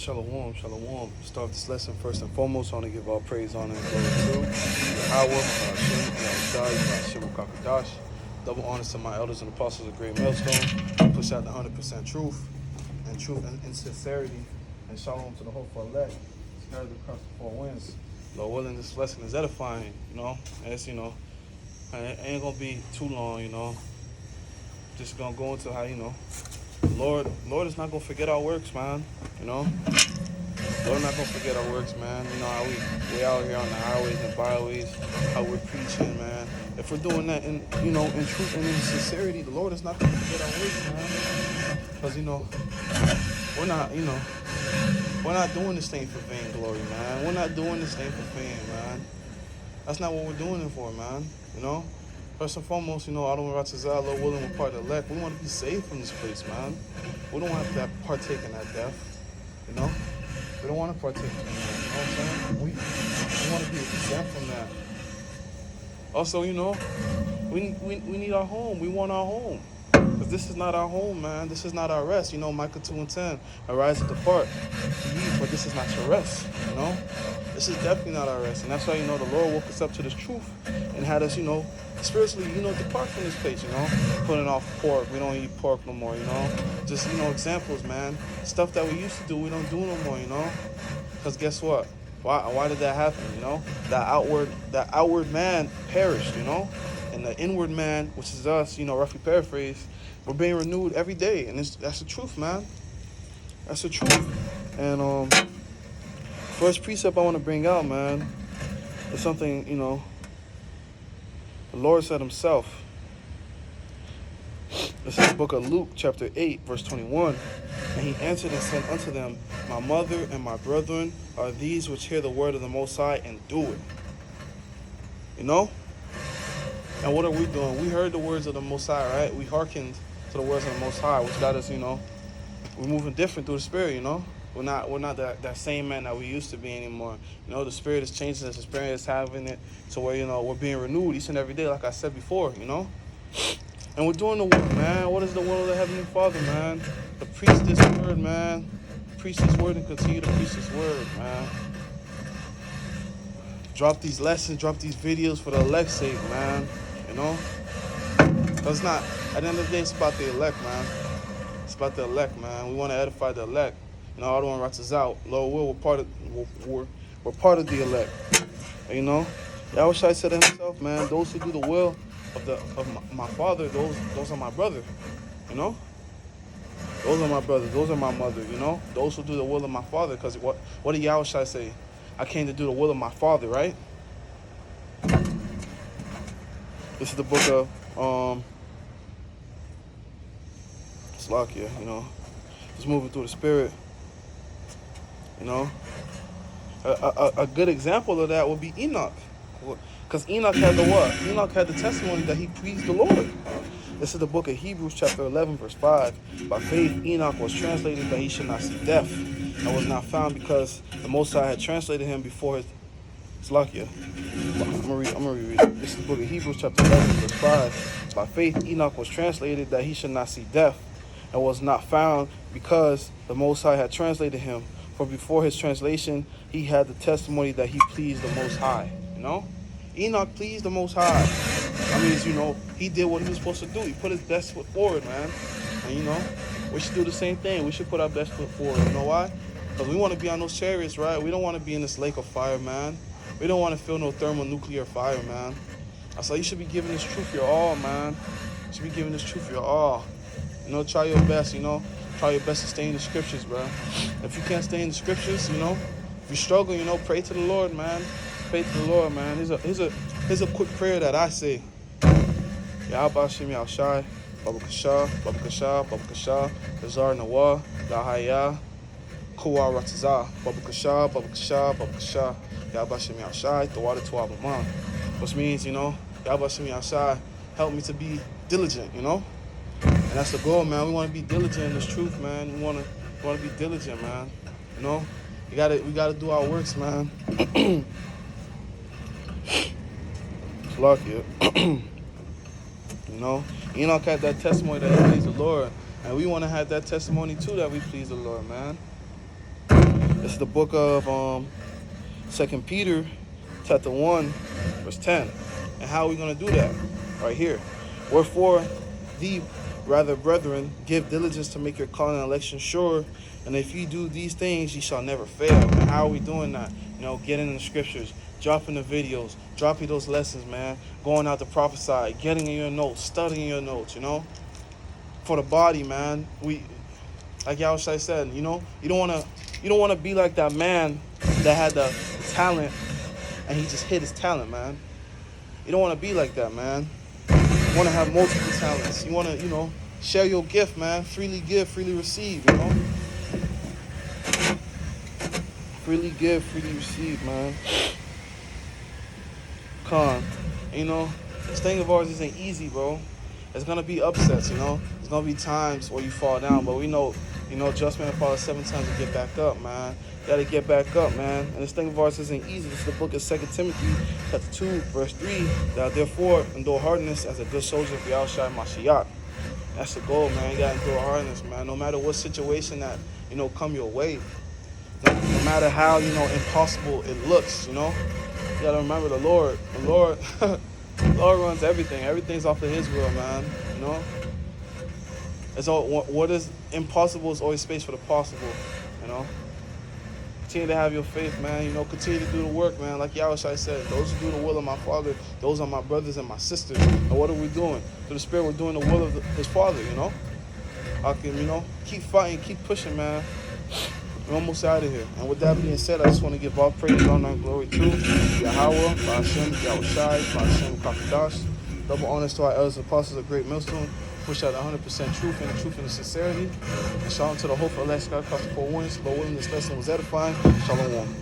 Shalom, shalom. Start this lesson first and foremost. I want to give all praise, honor, and glory to Yahweh, Hashem, Yahushai, Hashem, Kakadash. Double honors to my elders and apostles of Great Millstone. Push out the 100% truth and sincerity. And shalom to the hopeful elect. Scattered across the four winds. Lord willing, this lesson is edifying, and it's, it ain't going to be too long, Just going to go into how, Lord is not going to forget our works, man, Lord not going to forget our works, man. How we out here on the highways and byways, how we're preaching, man. If we're doing that in truth and in sincerity, the Lord is not going to forget our works, man. Because, we're not doing this thing for vainglory, man. We're not doing this thing for fame, man. That's not what we're doing it for, man, First and foremost, Adonai Ratzazah, Lord willing, we're part of the elect. We want to be saved from this place, man. We don't want to partake in that death, We don't want to partake in that, you know what I'm saying? We want to be exempt from that. Also, we need our home. We want our home. Because this is not our home, man. This is not our rest. Micah 2:10, arise and depart. But this is not your rest, This is definitely not our rest. And that's why, the Lord woke us up to this truth and had us, spiritually, depart from this place, Putting off pork. We don't eat pork no more, Just, examples, man. Stuff that we used to do, we don't do no more, Because guess what? Why did that happen, That outward man perished, And the inward man, which is us, roughly paraphrase, we're being renewed every day. And that's the truth, man. That's the truth. And first precept I want to bring out, man, is something, the Lord said himself. This is the book of Luke, chapter 8, verse 21. And he answered and said unto them, my mother and my brethren are these which hear the word of the Most High and do it. And what are we doing? We heard the words of the Most High, right? We hearkened to the words of the Most High, which got us, we're moving different through the Spirit, We're not that same man that we used to be anymore. The Spirit is changing us. The Spirit is having it to where, we're being renewed each and every day, like I said before, And we're doing the work, man. What is the will of the Heavenly Father, man? To preach this word, man. Preach this word and continue to preach this word, man. Drop these lessons, drop these videos for the elect's sake, man. Because it's not, at the end of the day, it's about the elect, man. It's about the elect, man. We want to edify the elect. Adonai Ratzazah, Lord will, we're part of the elect. And, Yahushua said to himself, man, those who do the will of my Father, those are my brother. Those are my brothers. Those are my mother. Those who do the will of my Father. Because what did Yahushua say? I came to do the will of my Father, right? This is the book of Slakia, Just moving through the Spirit. A good example of that would be Enoch. Because Enoch had the what? Enoch had the testimony that he pleased the Lord. This is the book of Hebrews chapter 11, verse 5. By faith, Enoch was translated that he should not see death, and was not found because the Most High had translated him before his Slakia. I'm gonna reread it. This is the book of Hebrews chapter 11, verse 5. By faith, Enoch was translated that he should not see death, and was not found because the Most High had translated him. For before his translation, he had the testimony that he pleased the Most High. Enoch pleased the Most High. That means, he did what he was supposed to do. He put his best foot forward, man. And, we should do the same thing. We should put our best foot forward. You know why? Because we want to be on those chariots, right? We don't want to be in this lake of fire, man. We don't want to feel no thermonuclear fire, man. I said, you should be giving this truth your all, man. You should be giving this truth your all. Try your best, Try your best to stay in the scriptures, bro. If you can't stay in the scriptures, if you struggle, pray to the Lord, man. Pray to the Lord, man. Here's a quick prayer that I say. Yahba Shem Yahushai, Baba Kasha, Baba Kasha, Baba Kasha, Kazar Nawah, Dahaya, Kuwa Ratzazah, Baba Kasha, Baba Kasha, Baba Kasha, Yahba Shem Yahushai, the water to Abamah. Which means, Yahba Shem Yahushai, help me to be diligent, And that's the goal, man. We want to be diligent in this truth, man. We want to be diligent, man. We gotta do our works, man. It's lucky. Enoch had that testimony that he pleased the Lord. And we want to have that testimony too, that we please the Lord, man. This is the book of 2 Peter chapter 1, verse 10. And how are we going to do that? Right here. Wherefore, thee, rather, brethren, give diligence to make your calling and election sure. And if ye do these things, ye shall never fail. And how are we doing that? You know, getting in the scriptures, dropping the videos, dropping those lessons, man. Going out to prophesy, getting in your notes, studying your notes, you know. For the body, man. Like Yahushua said, you know, you don't want to be like that man that had the talent and he just hid his talent, man. You don't want to be like that, man. You want to have multiple talents. You want to, you know, share your gift, man. Freely give, freely receive, you know. Freely give, freely receive, man. You know, this thing of ours isn't easy, bro. There's going to be upsets, you know. There's going to be times where you fall down, but we know, you know, just man fall 7 times to get back up, man. You got to get back up, man. And this thing of ours isn't easy. This is the book of 2 Timothy, chapter 2, verse 3. That therefore endure hardness as a good soldier of Yahushua Mashiach. That's the goal, man. You got to endure hardness, man. No matter what situation that, you know, come your way. No matter how, you know, impossible it looks, you know. You got to remember the Lord. The Lord... The Lord runs everything. Everything's off of His will, man. You know? It's all, what is impossible is always space for the possible, you know? Continue to have your faith, man. You know, continue to do the work, man. Like Yahushua said, those who do the will of my Father, those are my brothers and my sisters. And what are we doing? Through the Spirit, we're doing the will of His Father, you know? I can, you know, keep fighting, keep pushing, man. We're almost out of here. And with that being said, I just want to give all praise, honor, and glory to Yahweh, Ba'ashem, Yahushai, Ba'ashem, Kakadash. Double honors to our elders and apostles of Great Millstone. Push out 100% truth and the truth and the sincerity. And shalom to the hope of Alaska across the 4 winds. Lord willing, this lesson was edifying. Shalom.